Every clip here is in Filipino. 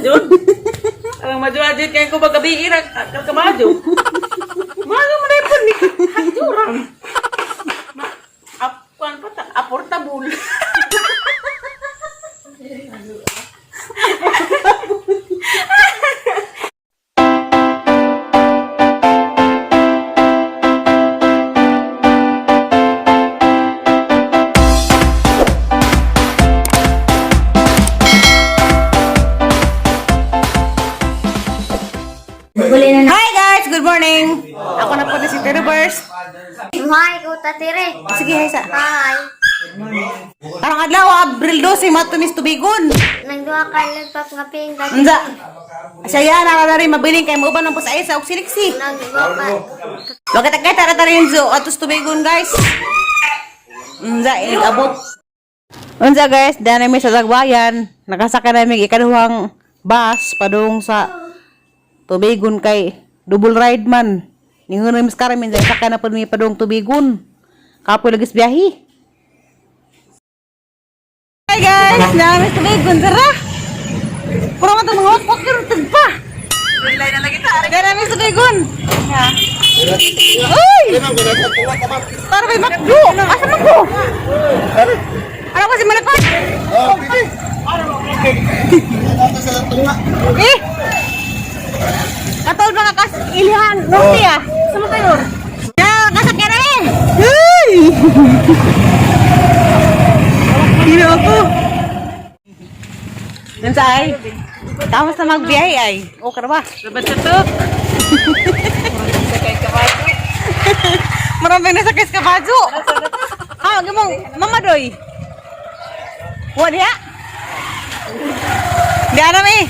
Jud. Ang maju-ajit kay ko bagabi ira ka maju. Mano man ay pun ni hajurang. Kuan pa ta affordable. Hi guys! Good morning! Ako na po na si Terubers. Hi, ko tatire. Sige, hay sa. Hi. Karong adlaw, Abril 12, matumis tubigon. Nagduha ka lagpap nga ping dati. Unsa? Siya yan, nakadari mabiling kay mauban ng pusa isa og siliksi. Nagduha ka. Bakit agay tara-tara yun zo, atos tubigon guys. Unsa, ilig abot. Unsa guys, dyan namin sa Lagbayan. Nakasaka namin ikaduhang bus padung sa tubigon kay double ride man. Ningon na miskara min sa saka na pud mi padung tubigon. Kapoy lagis biyahe. Hi guys, namin tubigon dara. Puro man mga wakok kirutid pa. Relay na lagi ta. Ara namin tubigon. Ha. Uy! Para may makdo. Asa man ko? Ano kasi malapad? Eh! Katol mga kas ilihan, norte ah. Sama kayo. Ya, kasakyan na eh. Hey! Hino ako. Nansay? Tamas na magbiyahe ay. O, ka na ba? Sabat sa to. Sakay ka ba? Maraming nasakay sa kabadyo. Ah, gimong, Mama Doy. Wala ya? Di alam eh.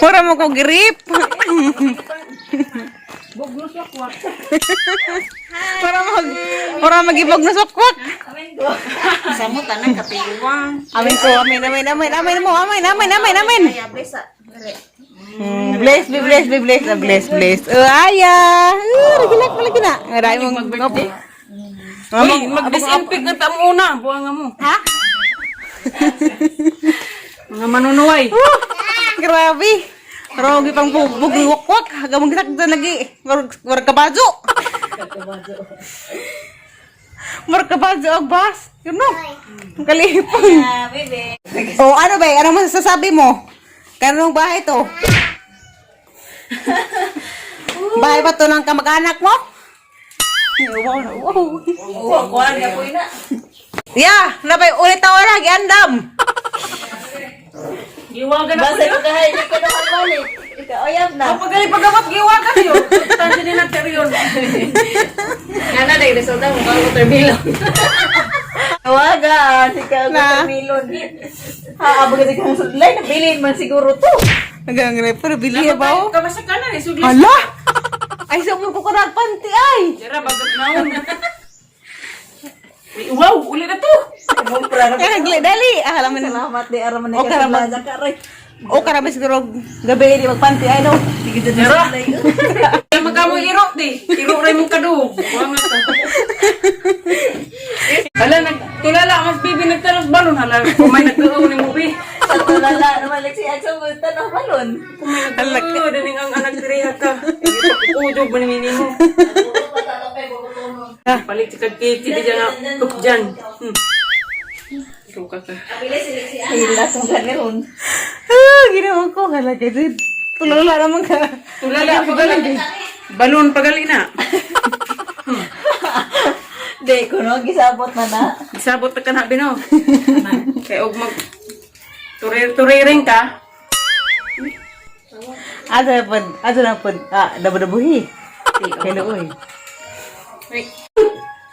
Pura mo ko grip. Para magibog na sokwak. Samo tanan kapiwang. Amin ko, amin mo, amin. Bless. Aya. Regilak mo lagi na. Ngaray mong Mag-birthday. Uy, mag-disinfect na ta muna. Buang nga mo. ha? Mga manunuway. Grabe. Rogi pang bubog ni wakwak. Hagamang gitak lagi. Warag kabadyo. Warag kabadyo og bas. Yun no. Ang kalipang. O ano ba? Ano masasabi mo? Kanong bahay to? Bahay ba to ng kamag-anak mo? Wow. Kuan nga po ina. Yeah, nabay ulit tawa lagi andam. Giwagan na po yun. Kahay ni ko naman balik. Ikaw oyab na. Kapag gali paggamot, giwagan yun. Tansya din ang teryon. Yana na, resulta mo ka watermelon. Tawagan, ikaw Na. milon. Ha, abag ka sudlay na bilin man siguro to. Hanggang pero bili ba o? Kamasa ka na, sudlis. Hala! Ay, sa mo ko panty ay! Tira, bagat naon. Wow, uli na to. Kaya dali! Ah, alam mo na. Salamat di araman O, ni karaman. kasalaja ka rin. O, karabas siguro gabi di magpanty ay no? Sige dyan Tira. sudlay. Kaya magkamo iro, di. Iro rin mong kadug. Buwangat ka. Hala, tulala, mas bibi nagtanos balon. Hala, kumay nagtuo ni Mubi. Sa tulala naman like si Aksong tanong balon. Kumay nagtuo, daning ang anak diriha ka. Ipapukudog ba ni mo? Palit si kagkiti, di dyan na tuk dyan. Ikaw ka ka. Hila kong ganoon. Ah, ginawa ko. Hala, kasi tulala naman ka. Tulala, pagali. Balon, pagali na. Di ko no, gisabot na na. Isabot na ka na, Bino. Kaya og mag... Turiring ka. Ato na po. Ah, dabuhi. Hello, uy. Wait.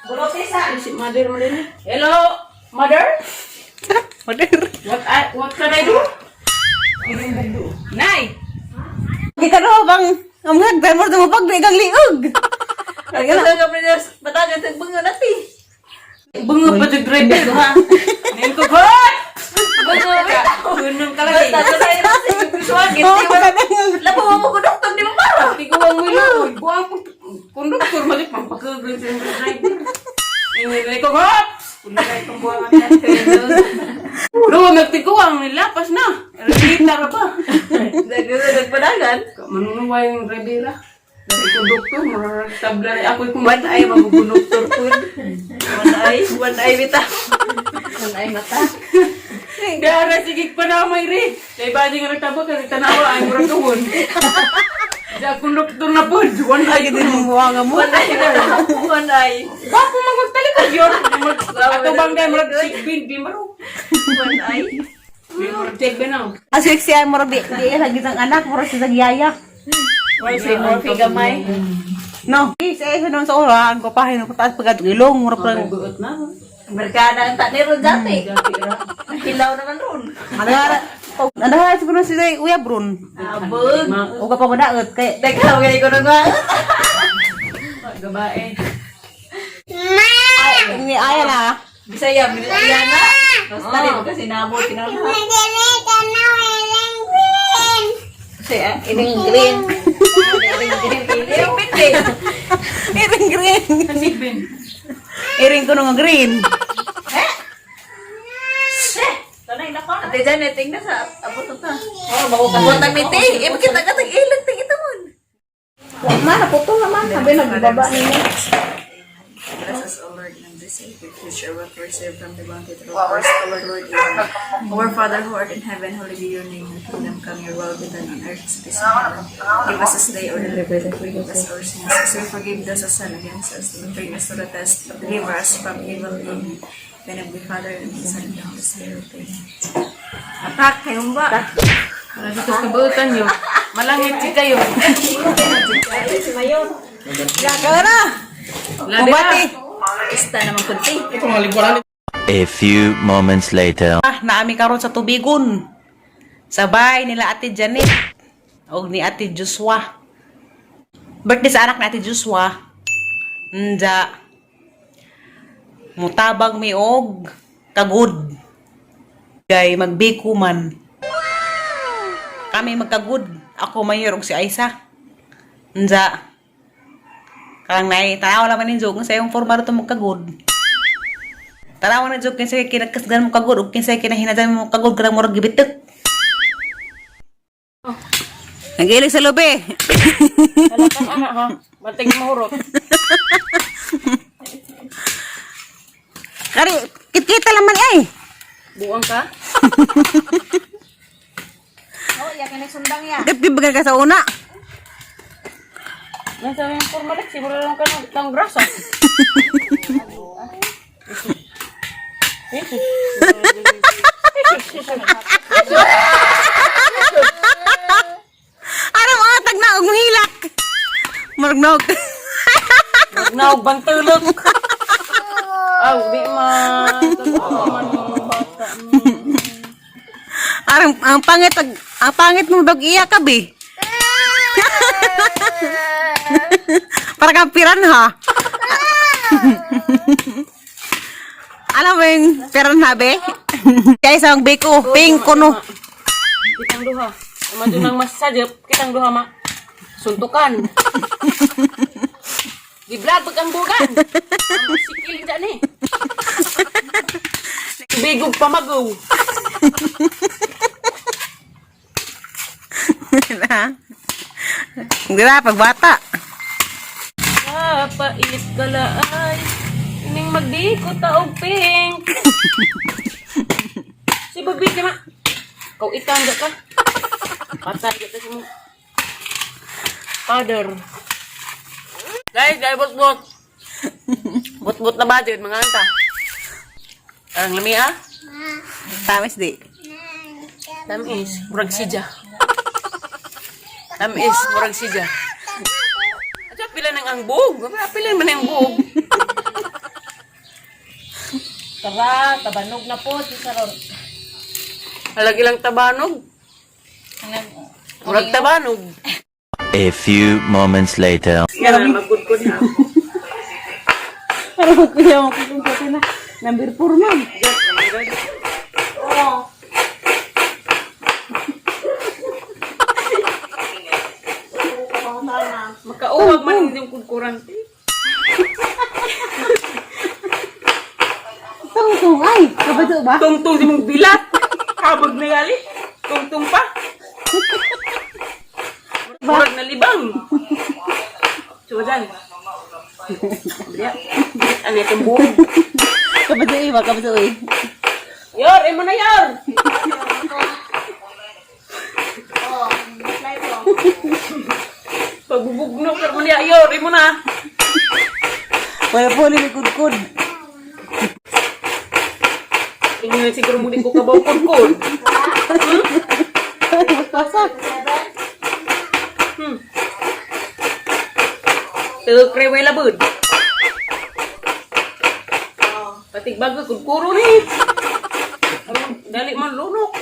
Bulotisa. Si mother mo din. Hello, mother? Mother. What can I do? Nay! Kita na bang ang hagdan mo sa mapag na igang liog. Ang lang ang pinas, batagan sa bunga natin. Bunga pa sa driver, ha? Ngayon ko, hot! Bunga ka! Gunong ka lagi. Basta sa tayo kasi pagpisuagin. Labo mo ko doktor, di mo para. Tiguang mo yun. Buang mo. Konduktor, malit pang pagkagawin sa driver. Ngayon ko, hot! Kung na kayo itong buwangan natin. Bro, nagtiguang, nilapas na. Revita ra ba? Nagpadagan. Manunuwa yung Rivera. Dari ko doktor, mararag tabla rin ako kung One eye magugunoktor po. One eye bita. One eye mata. Gara, sige pa na may rin. Kaya ba di nga nagtabo, kasi tanawa ay murag kawon. Di akong doktor na po, one eye ko nung Muwanga mo. One eye na. One eye. Bapo magtalikod yun. Ato bang dahil murag sigbin, bimaro. One eye. Bimaro, check ba na? Asik siya mo di lagi ng anak, mura siya yaya. Why say more gamay? No. Isa nun sa oran ko pahin ko taas pagad ilong mura pa. Buot na. Merkada ang tani ron dati. Dati ra. Hilaw naman ron. Ano ha siguro si Uya Brun. Abog. Uga pa madaot kay Teka, gani ko na nga. Gabae. ni aya na. Bisaya, Miliana. Basta rin kasi nabot kinala. Kasi ining green. Ining green. Ining piti. Iring green. Sigbin. Iring ko nga green. Tanay na ka. Ate Janet, tingnan sa abot ta. Oh, mabot ang miti. Iba kita katang ilang tingin tamon. Mana putol naman sabi nagbaba ninyo. Bless us, O Lord, and this sacred future what we receive from the bounty through Christ, our Lord, Amen. Our Father who art in heaven, holy be your name, your kingdom come, your will be done on earth as it is in heaven. Give us this day our daily bread, and forgive us our sins, as we forgive those who sin against us, and bring us to the test, but deliver us from evil. Amen. Then of the Father, and the Son, and the Holy Spirit. Amen. Atak, kayong ba? Para dito sa kabuutan nyo. Malangit si kayo. Si Mayon. Gagawa na. Labi na. Ista naman kunti. A few moments later. Naami karon sa tubigon. Sabay nila Ate Janet og ni Ate Joshua. Birthday sa anak ni Ate Joshua. Nja. Mutabang mi og kagud. Kay magbiko man. Kami magkagud. Ako mayor og si Aisa. Nja. Karang nay, tanaw naman ni Jog sa yung forma ito magkagod. Tanaw na Jog kinsa kinakasgan mo kagod ug kinsa kinahinadan mo kagod karang murag gibitek. Nagilig sa lobe. Anak anak ha. Bating mahurot. Kari, kit-kita laman ay. Buang ka? Oh, yakin nagsundang ya. Kat ka sa una. Nasa yung formalek, siguro lang ka ng grasa. Ano mo tag na og mahilak. Maragnog. Naog bang tulog? Aw, di man. Man yung bata. Ang pangit mo bag iya ka bi. Para kang piranha. Alam mo yung piranha be? Kaya isang beko, pink kuno. Kitang duha. Madu nang masajap, kitang duha ma. Suntukan. Di-vlog pag ang bugan. Sikil dyan eh. Bigog pamagaw. Hindi na, pagbata. Pait kalaay. Ining magdiko taog pink. Si Bobby ka na. Kau itanda ka. Patay kita si mo. Father. Guys, bot-bot. Bot-bot na budget, mga anta. Ang lami ah. Tamis di. Tamis, murag sija. Tamis, murag sija. At pila ng angbog. Pila man ang angbog. Tara, tabanog na po si Saron. Halagi lang tabanog. Murag tabanog. A few moments later. Yan, magkudkod ha. Pero kuya mo kung kasi na. Number 4 man. Makauwag man yung kudkuran. Tungtung ay, kabato ba? Tungtong si mong bilat. Habag na gali. Tungtong Tungtong pa. Murag na libang. Sudan. Ya. Ano itong buhok? Kabadui ba? Kabadui. Yor, imo na yor. Pagbubugno ka mo niya, yor, imo na. Wala po ni kudkud. Tingin na siguro mo di ko kabaw kod. Pasak. Tug kreway labud. Patig bago kudkuro ni. Dali man lunok.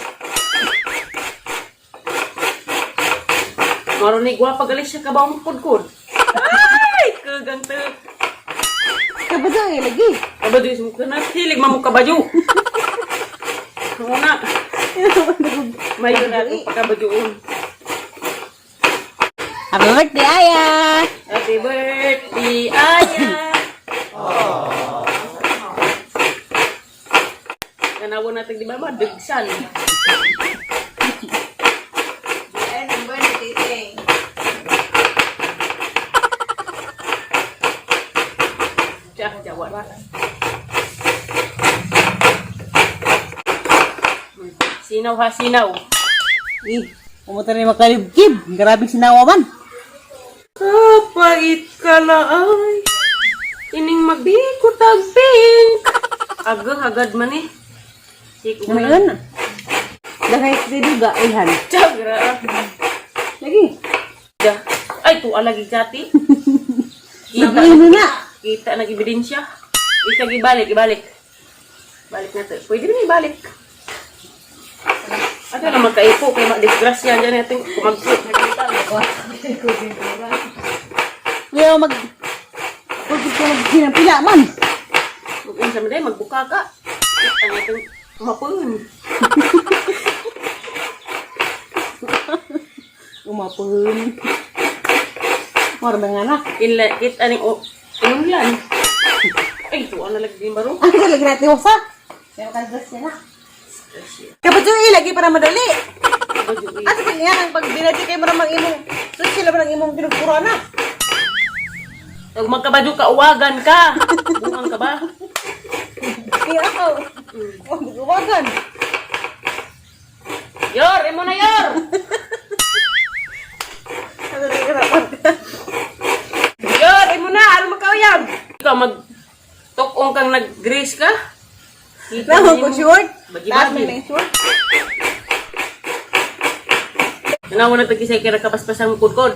Maronig wa pagalis siya kabaw kod. Ay, kagang tug. Kabadui lagi. Kabadyo sa mukha na. Hilig mamuk kabadyo. Muna. May yun natin pagkabadyoon. Happy birthday, Aya! Happy birthday, Aya! Kanawa natin di ba ba? Dugsan. Tiyak, jawa ba? Sinaw ha, sinaw. Pumunta na yung makalibkib. Grabing sinawa man. Kapait ka laay. Ining magbikot ang pink. Agad man eh. Siko Ano na. yun? Dahil sa duga, ilhan. Tiyagra. Lagi. Ja. Ay, tuwa lagi jati. Lagi mo na. Kita nag ebidensya. Isa ibalik. Balik na to. Pwede rin ibalik. Ano na magkaipo kay ma-disgrasya dyan natin kumagput. Kaya mag... Pagod ka magpila man. Kung sa mga magbuka ka. Ano itong umapun. Umapun. Marang anak. Kita ning inumlan. Ay, tuwa na lagi din baro. Ang galag natin wasa. Kaya kaldas niya na. Kapatid lagi para madali. At sa kanya, ang pag binati kayo maramang imong, so sila maramang imong pinagpura na. Pag magkabadyo ka, uwagan ka. Bungang ka ba? Kaya ako, huwag magawagan. Yor, imo na yor! Yor, imo na! Ano makawayag? Ikaw mag-tokong kang nag-grace ka? Naman ko short. Bagi-bagi. Taas mo na yung short. Nanawa na tag-isay kaya nakapaspasang kudkod.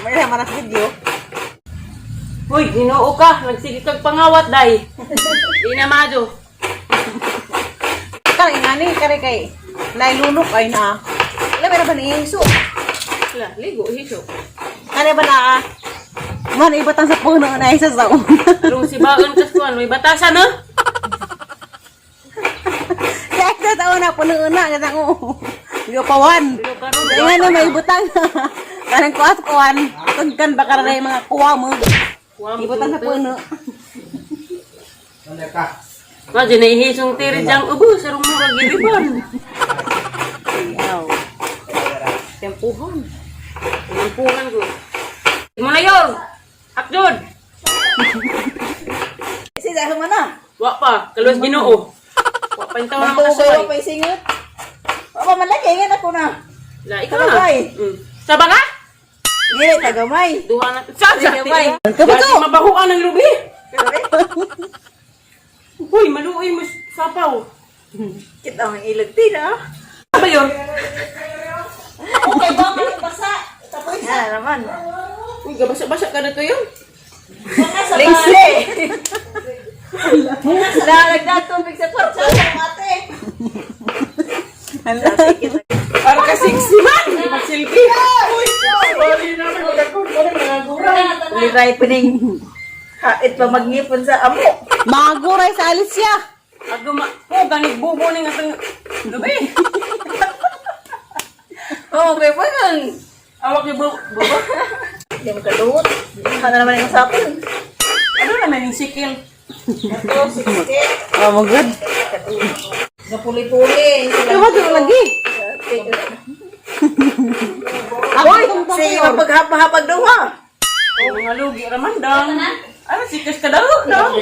May na maras video. Uy, ginoo ka. Nagsige kag pangawat, day. Di na madyo. Kang ingani, kare kay. Nailunok ay na. Alam mo na ba na iso? Wala, ligo, hiso. Kare ba na? Man, ibatang sa puno na isa sa Arong si Baon Kaskuan, may batasan, no? Kaya na tao na, puno na. Kaya ko. Gapawan. Pero karon, Kaya na may butang. Kanang kuwan. Tugkan ba ka na yung mga kuwa mo? Ibutang sa puno. Nga, dinahihisong tiri diyang ubo, sarong mga giliban. Wow. Tempuhan. Tempuhan ko. Imo na yor! Akjod! Kasi dahil mo na. Wa pa, kaluwas ginoo. Wa pa yung taon na makasaway. pa isingot. Papa, malaki. Yan ako na. La, ikaw na. Sabay. Saba ka? Hindi, tagamay. Duha na. Sa Tagamay. Dati mabahuan ng lubi. Uy, maluoy mo sapaw. Kita ang ilagtin, ha? Ano ba yun? Okay ba? Basa. Tapos. Yan naman. Uy, gabasa-basa ka na to yun. Lingsle. Nalagdag tubig sa kwartsa. Ate. Para ka sexy man. Mag-selfie. Uy, sorry naman. Liray pa ning hait pa magnipon sa amo. Maguray sa Alicia. Agama. Oh, ganit bubo na nga sa lubi. Okay pa yan. Awak niyo bubo. Hindi mo kaluot. Ano naman yung sapon? Ano naman yung sikil? Oh, my God. Napuli-puli. Diba ito lagi? Hoy, si mapaghapag daw ha. Oh, mga lugi ramandang. Ano, sikas ka daw, no?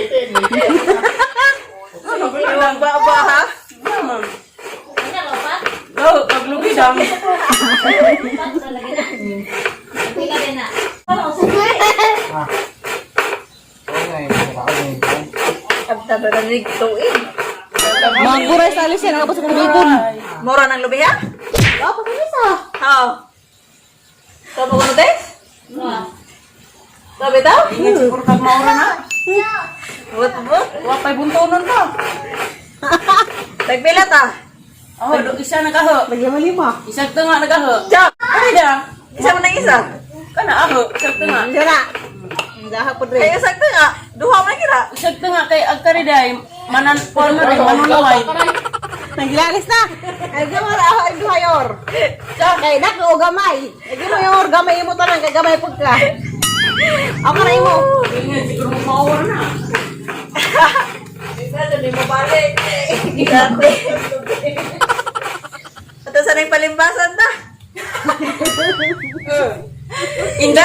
Ano, Iwang ba ha? Naman. Oh, paglugi dang. Abta ba na nigtuin? Mga guray sa alis yan, ang sa kubigon. Mura ng lubi ha? Oh, pagkakisa. Oo. Tama ko na tayo? Sabi daw? Ingat siguro kag maura na. But. Wapay buntonon ka. Nagbilat ah. Oh, do isa nagaho. Lagyan mo lima. Isa nga nagaho. Jack! Ano da? Isa mo ng isa. Kana aho, isa nga. Diyan na. Dahapon rin. Kaya sakto nga. Duha mo na kira. Isa nga kay agkariday manan former rin manunaway. Naglalis na. Ay, gamay ako ay duhayor. Kay nak o gamay. Ay, duhayor gamay mo tanang kay gamay pud ka. Ako na imo. Ingat siguro mo maura na. Ito, di mo balik. Gigante. Ito sa nang palimbasan ta. Inda.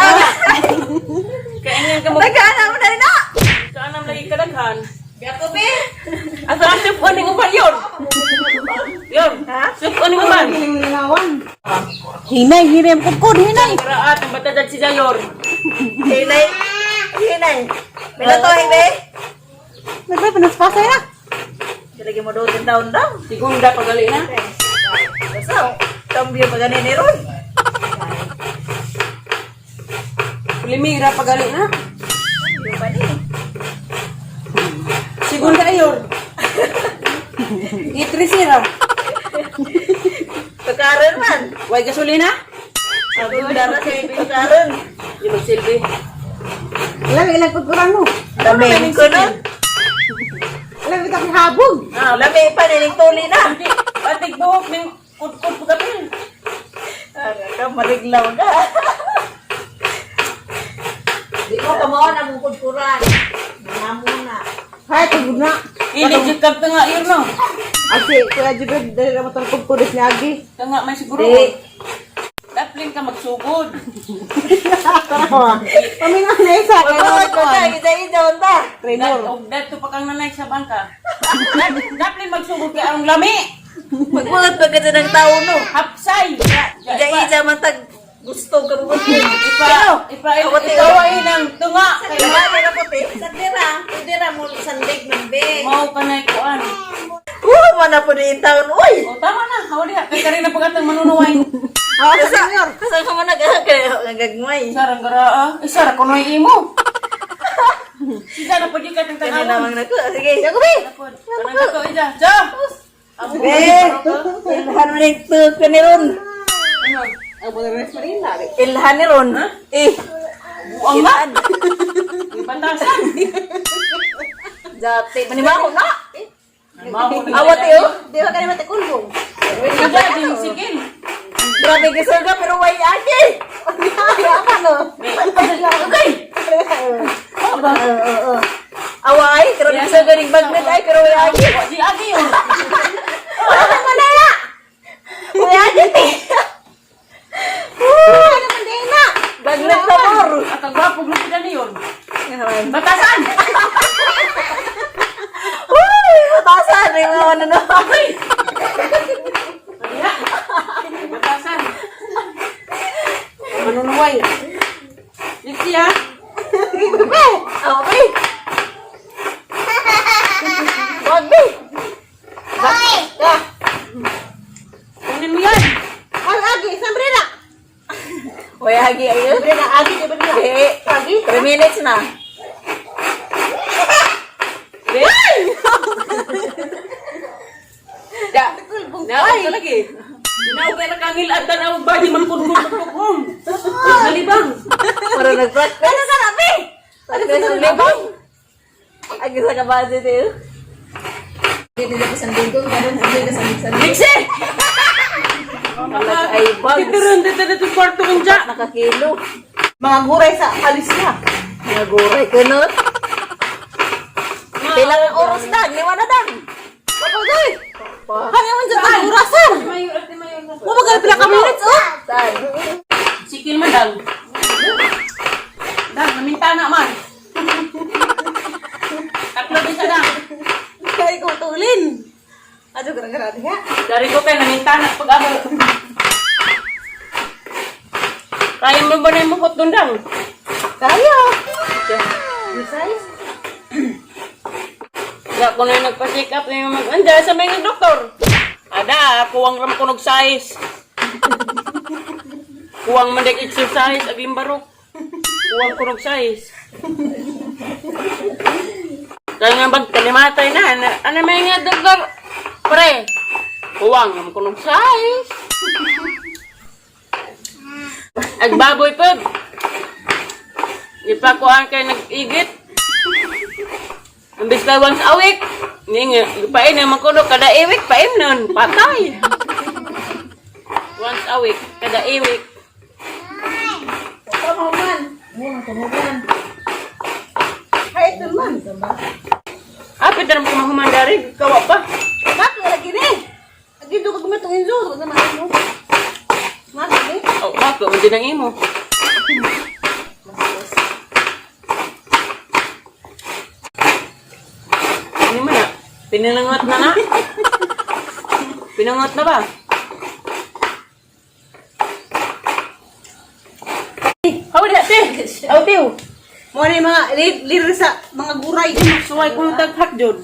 Kaingan ka mo. Nagkana mo na rin na. Kaanam lagi kadaghan. Gato be. Asa ang soup aning uban yon? Yon. Soup aning uban. Hinay, hinay ang kukod, hinay. Karaat ang batadad si Jayor. Hinay. Hinay. Minatohin be. Nagpay, panaspasay na. Lagi mo doon taon daw. Sigunda pagali na. Basta, cambio pa ganin ni Ron. Limira pagali na. Yung pa ni. Sigunda ayor. Itrisira. Pagkaroon man. Way gasolina? Ako dara sa pagkaroon. Di magsilbi. Alam, ilang pagkurang mo. Lami ko nun. Alam, ito ang habog. Lami pa niling tuli na. Hindi. Patig buhok ng kut-kut pagkapil. Ka mariglaw na. Di mo kamo na mong kudkuran. Namo na. Hay, tugod na. Hindi, jikab ta nga yun no. Asi, kuya Jibed, dahil naman ito kukudis niya agi. Ta nga may siguro. Di. Daplin ka magsugod. Kami nga na isa, kaya naman ko. Kita unta. Trainer. Dahil to pa kang nanay sa bangka. Daplin magsugod kay ang lami. Magbuhat ba ka ng tao no? Hapsay. Ija-ija man tag gusto ka mo. Ipawain ng tunga. Kaya na puti. Sadira mo sandig man be. Mau ka na ikuan. Mana po din taon. Uy! O tama na. Hawali ha. Kay karina pagatang manunuway. Kasal ka man nagagagmay. Sarang garaa. Isara ko na imo. Isara po di ka ng Kaya tanawon. namang naku. Sige. Kanang ako ida. Jo! Be! Ilhan mo rin ito ka ni Ron. Ano? Ilhan ni Ron. Buang na. Ilhan. Pantasan. Dati. Manimaho na. Mahon. Awat yun. Di ba ka naman takulbong? Naglading sigil. Grabe gisal ka pero way agi. Ano? Okay. Away. Grabe gisal ka rin bagnet ay pero way agi. Di agi yun. Way agi. Ano man din na? Bagnet na more. At ang gwapong lupidan niyon. Batasan. Uy! Matasan. May mga ano na. Adiha. Batasan. Manunuway. Dito ya. Okay. Wag be. Kunin mo yan. Ay, agi, sambre na. Way agi ayun. Sambre na, agi, di ba niya? Agi. 3 minutes na. Da. Ay, lagi. Dinaw kay nakangil at tanaw badi man kun kun. Nalibang. Para nag-practice. Ano ka nabi? Practice ng libang. Agi sa kabase tayo. Hindi na sa sandigo. Ganun sa sandigo. Mixi. Ay, bugs. Tituron dito dito kwarto kong ja. Nakakilo. Mga guray sa alis na. Naguray ka nun. Kailangan oras na. Liwa na dan. Kapag Kaya man dyan ang orasan. Mabagal pila ka minutes, oh. Sikil man dang. Dang, namintana man. Tatlo din sa dang. Kaya ko matulin. Aduh, gara-gara diha. Dari ko kayo namintana pag ako. Kaya mo ba na yung mukot doon dang? Kaya. Kaya ko na yung nagpa-check up na yung anda sa mga doktor. Ada, kuwang ram kunog size. Kuwang mandag exercise, agling barok. Kuwang kunog size. Kaya nga bag kalimatay na. Ano may nga doktor? Pre, kuwang ram kunog size. Agbaboy po. Ipakuhaan kayo nag-igit. Ambis ka once a week. Ipain naman ko kada iwik, paim nun. Patay. Once a week, kada iwik. Tumugan. Tumugan. Hay, ito man. Apit na naman kumahuman dari. Kawa pa. Bakit lagi ni? Lagi doon ka gumitong inzo. Doon naman mo. Mati ni? Oh, bako. Hindi nang imo. Ano mo na? Pinalangot na na? Pinangot na ba? Hawad hati! Aw, tiw! Mo ni mga lirir sa mga guray. Suway ko ng taghat dyan.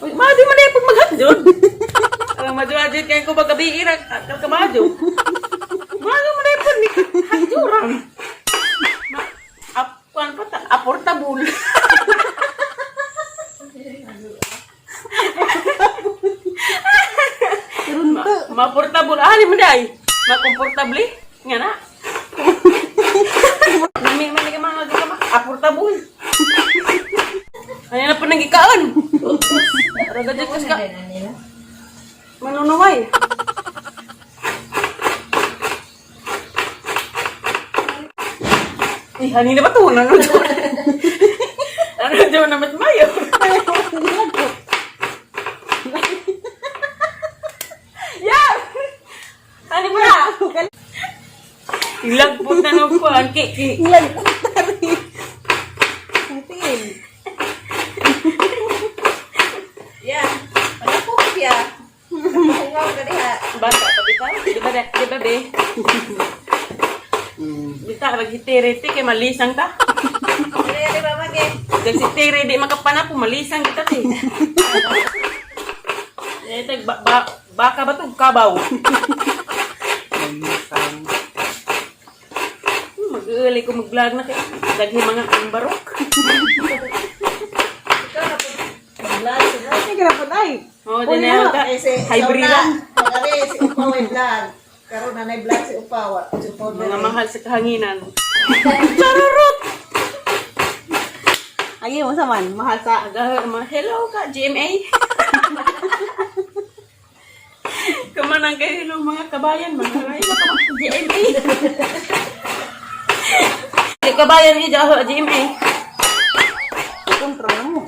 Uy, di mo na yung pagmaghat dyan. Ang madyo-adyo kayo ko pagkabiirag. Kamadyo. Maga mo na yung pagmaghat dyan. Kuan pa ta? Aportable. Ma-portable. Di mo day. Ma-comfortable. Nga na. Nami man lagi mga gama. Aportable. Ano na po nang ikaon? Ragadya kas ka. Manunaway. Hanina ba ito? Ano dyan na mas mayo? Yeah! Ano mo na? Ilagpot na nung kuhan. Kiki. Ilagpot na rin. Putin. Yeah. Wala po siya. Ngaw ka diha. Bata, pati pa? Di ba, be? Bita, maghitiri-ti kay malisang ta. Di ba magi? Dahil si Tiri, di makapana po, malisang kita, ti. Baka ba ito? Kabaw. Mag-uuli ko mag-vlog na kayo. Daghi mga barok. Ay, kaya po na eh. Oo, din na yung hybridan. Pagkari, si Upaw ay vlog. Karoon na vlog si Upaw. Mga mahal sa kahanginan. Charurot! Ay, mo sa man, mahal sa... Hello ka, GMA. Kamanang kayo hello mga kabayan. Mga hello ka, GMA. Kabayan niya dyan, GMA. Kontrol mo.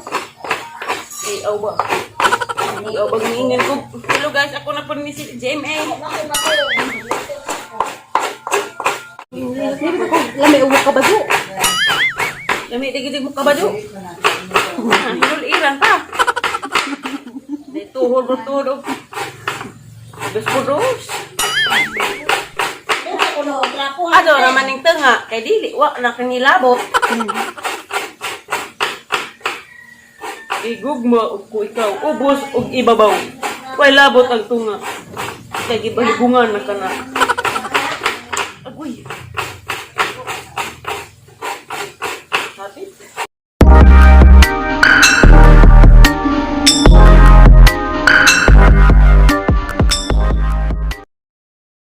Aw ba? Aw ba ngingin ko. Hello guys, ako na po ni si GMA. Lami uwak ka ba do? Lami digig mo ka ba do? Hilol iran pa. Dito tuhod. Bespudos. Ado naman ning tenga kay dili wa na kanilabot. Igugma og ko ikaw ubos og ibabaw. Way labot ang tunga. Kay gibalibungan na kana. Agoy.